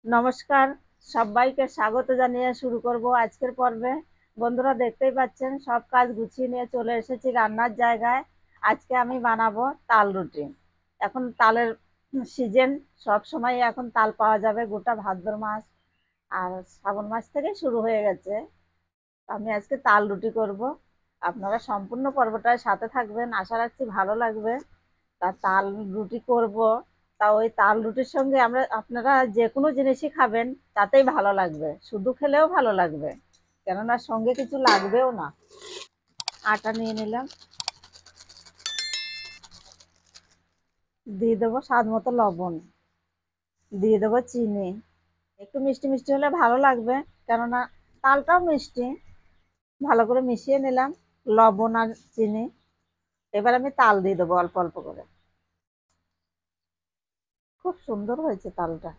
নমস্কার, সবাইকে স্বাগত জানিয়ে শুরু করব আজকের পর্বে। বন্ধুরা, দেখতেই পাচ্ছেন সব কাজ গুছিয়ে নিয়ে চলে এসেছি রান্নার জায়গায়। আজকে আমি বানাবো তাল রুটি। এখন তালের সিজন, সব সময় এখন তাল পাওয়া যাবে, গোটা ভাদ্র মাস আর শ্রাবণ মাস থেকে শুরু হয়ে গেছে। আমি আজকে তাল রুটি করব। আপনারা সম্পূর্ণ পর্বটার সাথে থাকবেন, আশা রাখছি ভালো লাগবে। তা তাল রুটি করব, তা ওই তাল রুটির সঙ্গে আপনারা যে কোনো জিনিসই খাবেন তাতেই ভালো লাগবে, শুধু খেলেও ভালো লাগবে, কেননা সঙ্গে কিছু লাগবেও না। আটা নিয়ে নিলাম, দিয়ে দেবো স্বাদ মতো লবণ, দিয়ে দেবো চিনি। একটু মিষ্টি মিষ্টি হলে ভালো লাগবে, কেননা তালটাও মিষ্টি। ভালো করে মিশিয়ে নিলাম লবণ আর চিনি। এবার আমি তাল দিয়ে দেবো অল্প অল্প করে। খুব সুন্দর হয়েছে তালটা।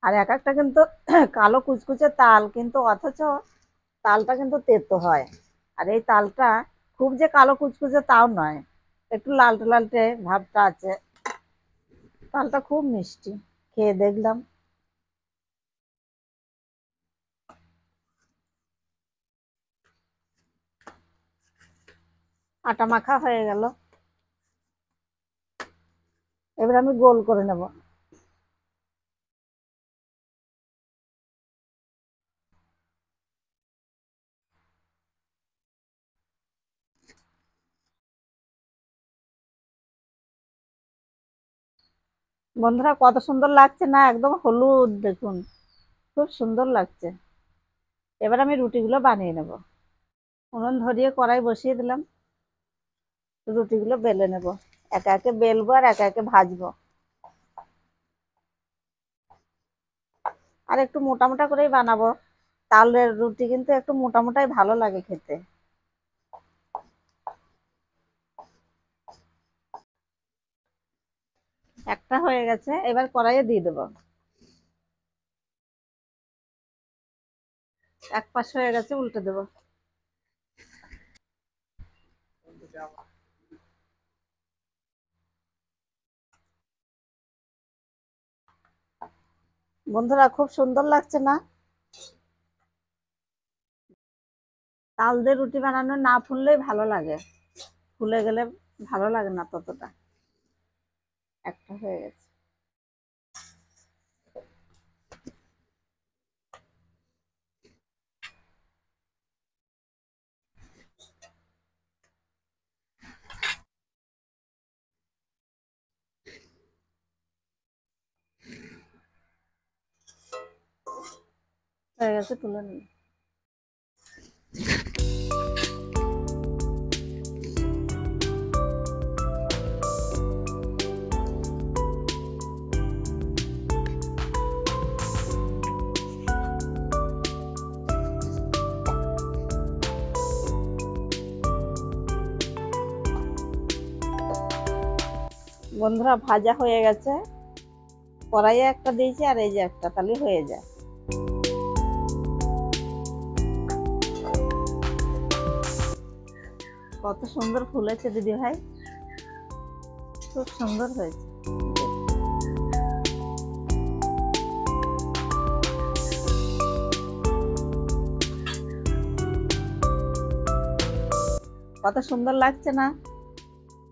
আর এক একটা কিন্তু কালো কুচকুচে তাল, কিন্তু অথচ তালটা কিন্তু তেতো হয়। আর এই তালটা খুব যে কালো কুচকুচে তাও নয়, একটু লালটে লালটে ভাবটা আছে। তালটা খুব মিষ্টি, খেয়ে দেখলাম। আটা মাখা হয়ে গেল, এবার আমি গোল করে নেব। বন্ধুরা, কত সুন্দর লাগছে না, একদম হলুদ দেখুন, খুব সুন্দর লাগছে। এবার আমি রুটিগুলো বানিয়ে নেব। উনুন ধরিয়ে কড়াই বসিয়ে দিলাম, রুটিগুলো বেলে নেব। একে একে বেলবো আর একে একে ভাজবো। আর একটু মোটা মোটা করেই বানাবো, তালের রুটি কিন্তু একটু মোটা মোটাই ভালো লাগে খেতে। একটা হয়ে গেছে, এবার কড়াইয়ে দিয়ে দেবো। এক পাশ হয়ে গেছে, উল্টে দেবো। বন্ধুরা, খুব সুন্দর লাগছে না? তাল দিয়ে রুটি বানানো না ফুললেই ভালো লাগে, ফুলে গেলে ভালো লাগে না ততটা। একটা হয়ে গেছে। হয়ে গেছে, তুলে নিই। বন্ধুরা, ভাজা হয়ে গেছে। কড়াইয়ে একটা দিয়েছি আর এই যে একটা, তাহলে হয়ে যায়। কত সুন্দর ফুলেছে দিদি ভাই, খুব সুন্দর হয়েছে। কত সুন্দর লাগছে না?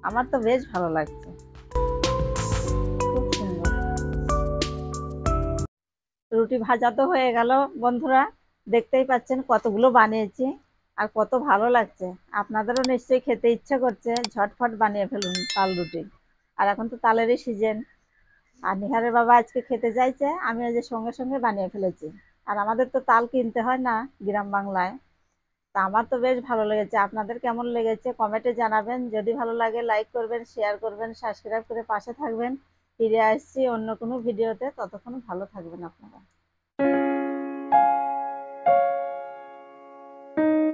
আমার তো বেশ ভালো লাগছে, খুব সুন্দর। রুটি ভাজা তো হয়ে গেল। বন্ধুরা, দেখতেই পাচ্ছেন কতগুলো বানিয়েছি আর কত ভালো লাগছে। আপনাদেরও নিশ্চয়ই খেতে ইচ্ছে করছে, ঝটফট বানিয়ে ফেলুন তাল রুটি। আর এখন তো তালেরই সিজন। আর নিহারের বাবা আজকে খেতে চাইছে, আমি ওই যে সঙ্গে সঙ্গে বানিয়ে ফেলেছি। আর আমাদের তো তাল কিনতে হয় না গ্রাম বাংলায়। তা আমার তো বেশ ভালো লেগেছে। আপনাদের কেমন লেগেছে কমেন্টে জানাবেন। যদি ভালো লাগে লাইক করবেন, শেয়ার করবেন, সাবস্ক্রাইব করে পাশে থাকবেন। ফিরে আসছি অন্য কোনো ভিডিওতে, ততক্ষণ ভালো থাকবেন আপনারা।